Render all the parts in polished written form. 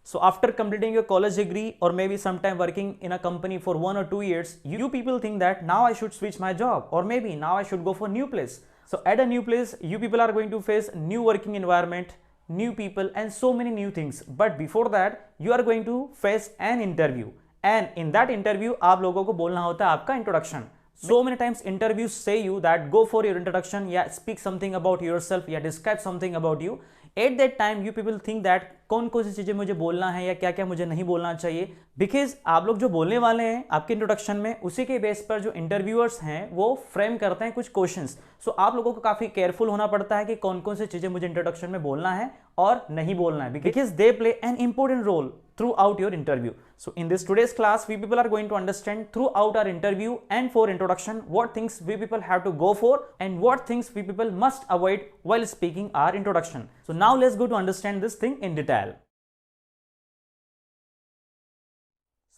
So after completing your college degree or maybe sometime working in a company for 1 or 2 years, you people think that now I should switch my job or maybe now I should go for new place. So at a new place, you people are going to face new working environment, new people and so many new things. But before that, you are going to face an interview. And in that interview, आप लोगों को बोलना होता है आपका introduction. So many times interviews say you that go for your introduction, yeah, speak something about yourself, yeah, describe something about you. At that time you people think that कौन कौन सी चीज़ें मुझे बोलना है या क्या क्या मुझे नहीं बोलना चाहिए, बिकॉज आप लोग जो बोलने वाले हैं आपके इंट्रोडक्शन में, उसी के बेस पर जो इंटरव्यूअर्स हैं वो फ्रेम करते हैं कुछ क्वेश्चंस. सो आप लोगों को काफ़ी केयरफुल होना पड़ता है कि कौन कौन सी चीज़ें मुझे इंट्रोडक्शन में बोलना है और नहीं बोलना है, because they play an important role throughout your interview. So in this today's class, we people are going to understand throughout our interview and for introduction what things we people have to go for and what things we people must avoid while speaking our introduction. So now let's go to understand this thing in detail.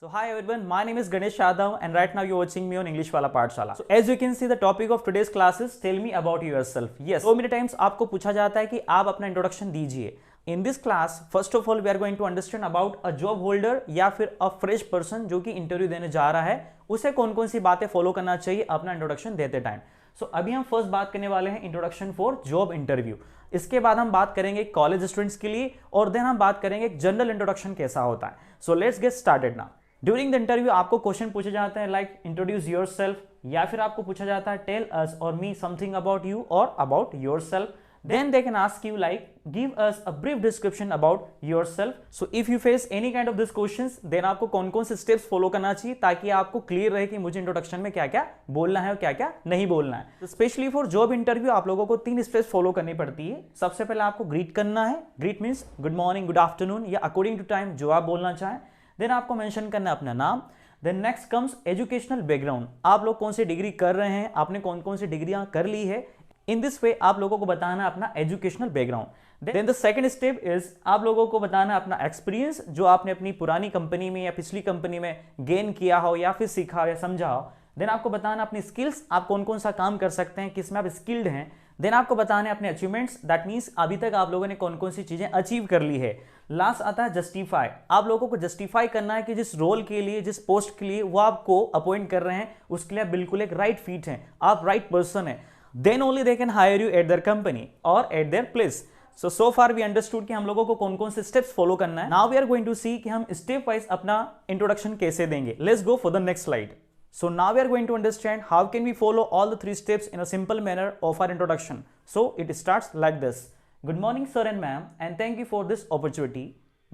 So hi everyone, my name is Ganesh Yadav and right now you're watching me on English Wala Pathshala. So as you can see, the topic of today's class is tell me about yourself. Yes, so many times आपको पूछा जाता है कि आप अपना introduction दीजिए. In this class, first of all, we are going to understand about a job holder या फिर a fresh person जो कि इंटरव्यू देने जा रहा है, उसे कौन कौन सी बातें फॉलो करना चाहिए अपना इंट्रोडक्शन देते टाइम. सो अभी हम फर्स्ट बात करने वाले हैं इंट्रोडक्शन फॉर जॉब इंटरव्यू. इसके बाद हम बात करेंगे कॉलेज स्टूडेंट्स के लिए और देन हम बात करेंगे जनरल इंट्रोडक्शन कैसा होता है. So let's get started now. During the interview आपको क्वेश्चन पूछे जाते हैं लाइक इंट्रोड्यूस योरसेल्फ, या फिर आपको पूछा जाता है टेल अस और मी समथिंग अबाउट यू और about yourself. Then they can ask you like give us a brief description about yourself. So if you face any kind of these questions, then आपको कौन कौन से steps follow करना चाहिए ताकि आपको clear रहे कि मुझे इंट्रोडक्शन में क्या क्या बोलना है और क्या क्या नहीं बोलना है. तो स्पेशली फॉर जॉब इंटरव्यू आप लोगों को 3 स्टेप्स फॉलो करनी पड़ती है. सबसे पहले आपको ग्रीट करना है. Greet means good morning, good afternoon या अकॉर्डिंग टू टाइम जो आप बोलना चाहें. देन आपको मेंशन करना है अपना नाम. Then next comes educational background. आप लोग कौन सी डिग्री कर रहे हैं, आपने कौन कौन सी डिग्रियां कर ली है. इन दिस वे आप लोगों को बताना है अपना educational background. Then the second step is आप लोगों को बताना है अपना एक्सपीरियंस जो आपने अपनी पुरानी कंपनी में या पिछली कंपनी में गेन किया हो या फिर सीखा हो या समझा हो. देन आपको बताना अपनी स्किल्स, आप कौन कौन सा काम कर सकते हैं, किसमें आप स्किल्ड हैं. देन आपको बताना है अपने अचीवमेंट्स, दैट मीन्स अभी तक आप लोगों ने कौन कौन सी चीजें अचीव कर ली है. लास्ट आता है जस्टिफाई. आप लोगों को जस्टिफाई करना है कि जिस रोल के लिए, जिस पोस्ट के लिए वो आपको अपॉइंट कर रहे हैं उसके लिए बिल्कुल एक राइट फिट है, आप राइट पर्सन है. Then only they can hire you at their company or at their place. So far we understood कि हम लोगों को कौन कौन से स्टेप्स फॉलो करना है. Now we are going to see कि हम स्टेप वाइज अपना इंट्रोडक्शन कैसे देंगे. Let's go for the next slide. So now we are going to understand how can we follow all the 3 steps in a simple manner of our introduction. So it starts like this. Good morning sir and ma'am and thank you for this opportunity.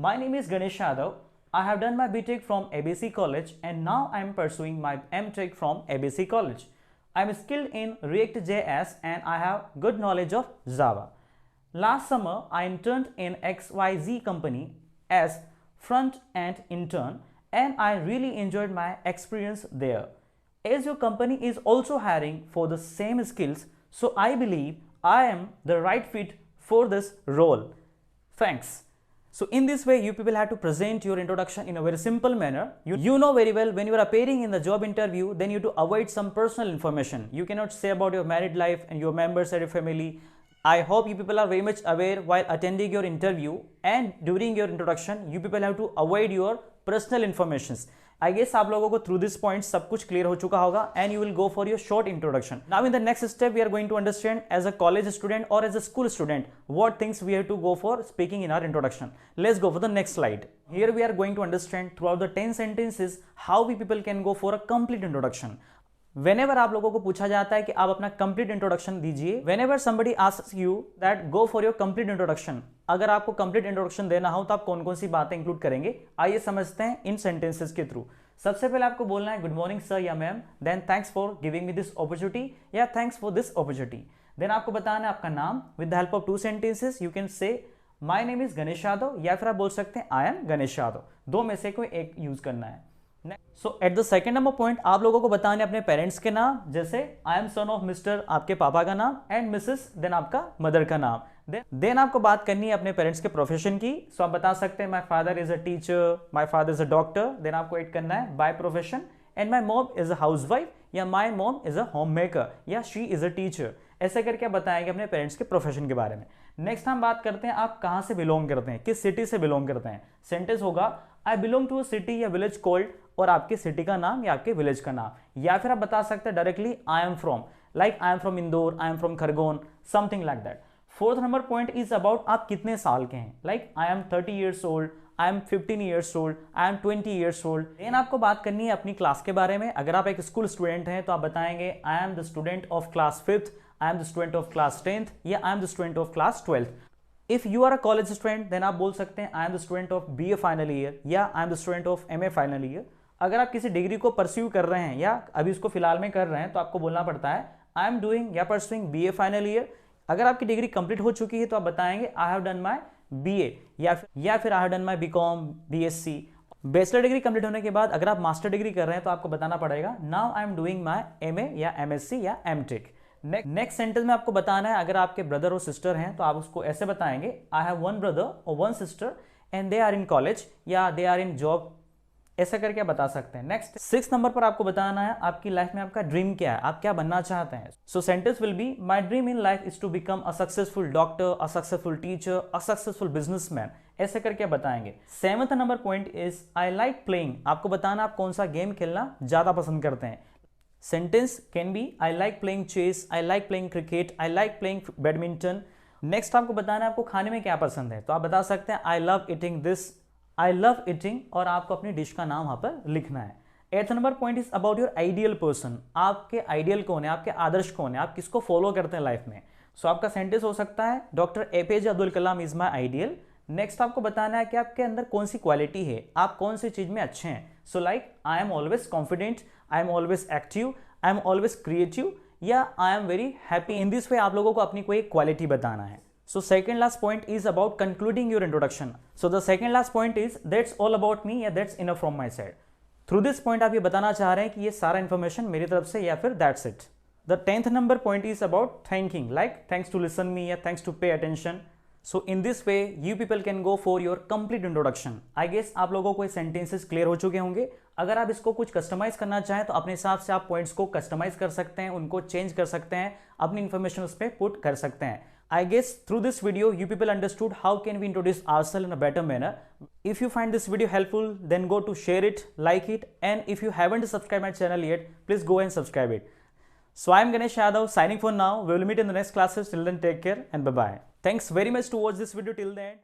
My name is Ganesh Yadav. I have done my BTech from ABC College and now I am pursuing my MTech from ABC College. I am skilled in React.js and I have good knowledge of Java. Last summer, I interned in XYZ company as front-end intern and I really enjoyed my experience there. As your company is also hiring for the same skills, so I believe I am the right fit for this role. Thanks. So in this way, you people have to present your introduction in a very simple manner. You know very well when you are appearing in the job interview, then you have to avoid some personal information. You cannot say about your married life and your members of your family. I hope you people are very much aware while attending your interview and during your introduction, you people have to avoid your personal informations. I guess आप लोगों को through this point सब कुछ clear हो चुका होगा and you will go for your short introduction. Now in the next step we are going to understand as a college student or as a school student what things we have to go for speaking in our introduction. Let's go for the next slide. Here we are going to understand throughout the 10 sentences how we people can go for a complete introduction. Whenever आप लोगों को पूछा जाता है कि आप अपना complete introduction दीजिए, whenever somebody asks you that go for your complete introduction, अगर आपको कंप्लीट इंट्रोडक्शन देना हो तो आप कौन कौन सी बातें इंक्लूड करेंगे, आइए समझते हैं इन सेंटेंसेस के थ्रू. सबसे पहले आपको बोलना है गुड मॉर्निंग सर या ma'am, then thanks for giving me this opportunity या thanks for this opportunity. Then आपको बताना है आपका नाम. With the help of 2 sentences you can say my name is Ganesh Yadav या फिर आप बोल सकते हैं आई एम गणेश यादव. 2 में से कोई एक यूज करना है. So at the second number point आप लोगों को बताने अपने पेरेंट्स के नाम, जैसे I am son of Mr आपके पापा का नाम एंड मिसेस देन आपका मदर का नाम. देन आपको बात करनी है अपने पेरेंट्स के प्रोफेशन की. सो आप बता सकते हैं my father is a teacher, my father is a doctor. Then आपको ऐड करना है by profession and my mom is a housewife या my mom is a home maker या शी इज अ टीचर. ऐसे करके आप बताएंगे अपने पेरेंट्स के प्रोफेशन के बारे में. नेक्स्ट हम बात करते हैं आप कहाँ से बिलोंग करते हैं, किस सिटी से बिलोंग करते हैं। सेंटेंस होगा I belong to a city या विलेज कॉल्ड, और आपकी सिटी का नाम या आपके विलेज का नाम, या फिर आप बता सकते हैं directly I am from, like I am from Indore, I am from Khargone, something like that. Fourth number point is about आप कितने साल के हैं, like I am 30 years old, I am 15 years old, I am 20 years old. Then आपको बात करनी है अपनी क्लास के बारे में। अगर आप एक स्कूल स्टूडेंट हैं तो आप बताएंगे I am the student of class 5th, I am the student of class 10th, या I am the student of class 12th। If you are a college student then आप बोल सकते हैं I am the student of BA final year, या I am the student of MA final year. अगर आप किसी degree को pursue कर रहे हैं या अभी उसको फिलहाल में कर रहे हैं तो आपको बोलना पड़ता है आई एम डूइंग या परस्यूइंग BA फाइनल ईयर। अगर आपकी डिग्री कंप्लीट हो चुकी है तो आप बताएंगे I have done my BA, या फिर I have done my BCom, BSc। Bachelor degree complete होने के बाद अगर आप मास्टर डिग्री कर रहे हैं तो आपको बताना पड़ेगा now I am doing my MA या MSc या MTech। नेक्स्ट सेंटेंस में आपको बताना है अगर आपके ब्रदर और सिस्टर हैं तो आप उसको ऐसे बताएंगे आई हैव वन ब्रदर और one sister and they are in college या दे आर इन जॉब, ऐसा करके आप बता सकते हैं। नेक्स्ट 6 नंबर पर आपको बताना है आपकी लाइफ में आपका ड्रीम क्या है, आप क्या बनना चाहते हैं। So sentence will be my dream in life is to become a successful doctor, a successful teacher, a successful businessman, ऐसे करके बताएंगे। 7th number point is I like playing, आपको बताना आप कौन सा गेम खेलना ज्यादा पसंद करते हैं। Sentence can be I like playing chess, I like playing cricket, I like playing badminton. Next आपको बताना है आपको खाने में क्या पसंद है, तो आप बता सकते हैं I love eating this, I love eating, और आपको अपनी डिश का नाम वहां पर लिखना है। 8th number point is about your ideal person, आपके आइडियल कौन है, आपके आदर्श कौन है, आप किसको फॉलो करते हैं लाइफ में। सो आपका सेंटेंस हो सकता है doctor APJ Abdul Kalam is my ideal. Next आपको बताना है कि आपके अंदर कौन सी क्वालिटी है, आप कौन सी चीज में अच्छे हैं। So like I am always confident, I am always active, I am always creative, या I am very happy. In this way आप लोगों को अपनी कोई क्वालिटी बताना है। So second last point is about concluding your introduction. So the second last point is that's all about me, या that's enough from my side. Through this point आप ये बताना चाह रहे हैं कि ये सारा information मेरी तरफ से या फिर that's it. The 10th number point is about thanking, like thanks to listen me या thanks to pay attention. So in this way you people can go for your complete introduction. I guess आप लोगों को ये sentences clear हो चुके होंगे। अगर आप इसको कुछ कस्टमाइज करना चाहें तो अपने हिसाब से आप पॉइंट्स को कस्टमाइज कर सकते हैं, उनको चेंज कर सकते हैं, अपनी इन्फॉर्मेशन उस पर पुट कर सकते हैं। I guess through this video you people understood how can we introduce ourselves in a better manner. If you find this video helpful then go to share it, like it, and if you haven't subscribed my channel yet please go and subscribe it. So I am Ganesh Yadav signing for now. We will meet in the next classes. Till then take care and bye bye. Thanks very much to watch this video till the end.